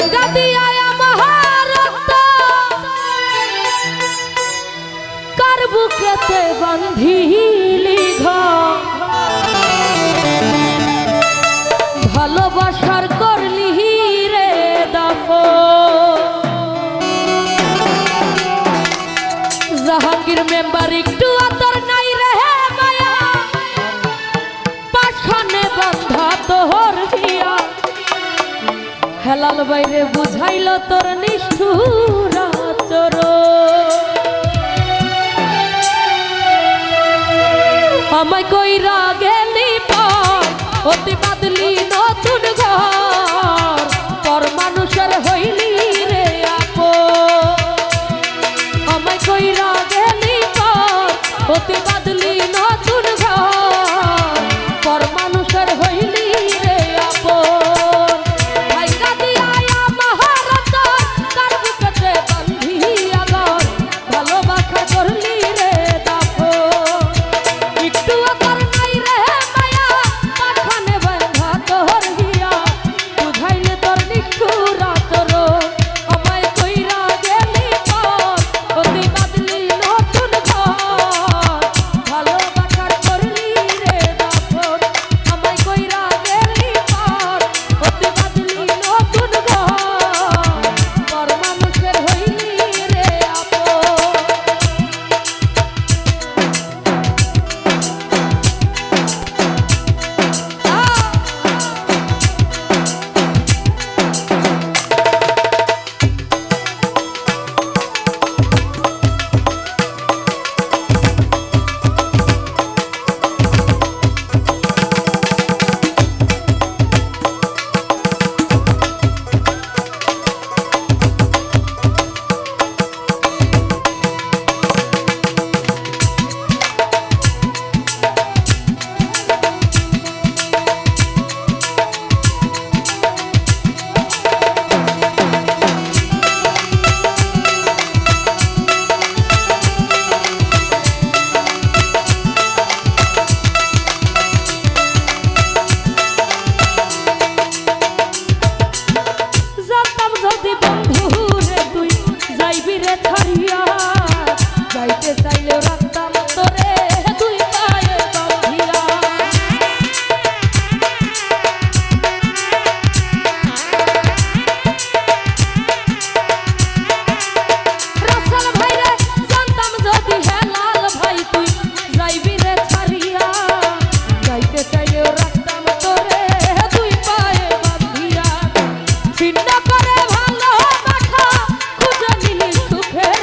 ভাঙ্গা দিয়া মহারত কার বুকেতে বান্ধিলি ঘর ভালোবাসার করলি রে দাফন জাহাঙ্গীর মেম্বার একটু আতর নাই রে মায়া পাশানে বান্ধা তোর হিয়া হেলাল বাইরে বুঝাইল তোর নিষ্ঠুর আচরণ আমায় কইরা গেলি পর অতি বাদলি নতুন ঘর পর মানুষের হইলি রে আপন আমায় কইরা গেলি পর অতি বাদলি নতুন ঘর পর মানুষের হইলি রে আপন ভাইগা দিয়া মহারত তার বুকেতে বান্ধিয়া ঘর ভালোবাসা করলি রে দাফন একটু আতর নাই রে মায়া পাখানে বাঁধা তোর হিয়া বুঝাইলে তোর নিষ্ঠুর আচরণ আমায় কইরা গেলি পর অতি বাদলি নতুন ঘর ভালোবাসার করলি রে দাফন আমায় কইরা গেলি পর অতি বাদলি নতুন ঘর পর মানুষের হইলি রে আপন জানতাম যদি বন্ধু রে তুই যাইবি রে ছাড়িয়া যাইতে চাইলেও রাখতাম তোরে তুই পায়ে বাঁধিয়া রাসেল ভাই রে জানতাম যদি হেলাল ভাই তুই যাইবি রে ছাড়িয়া যাইতে চাইলেও রাখতাম তোরে তুই পায়ে বাঁধিয়া ছিন্ন করে ভালোবাসা খুঁজে নিলি সুখের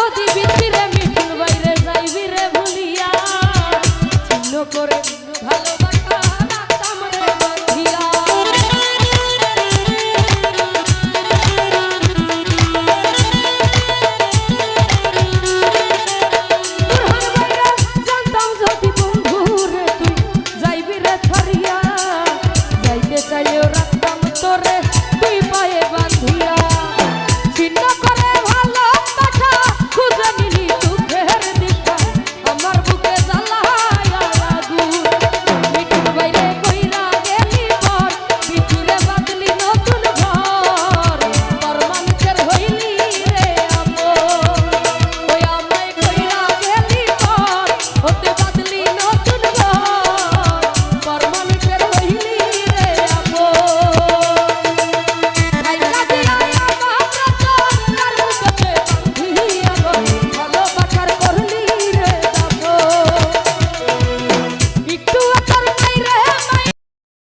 যদি বৃষ্টির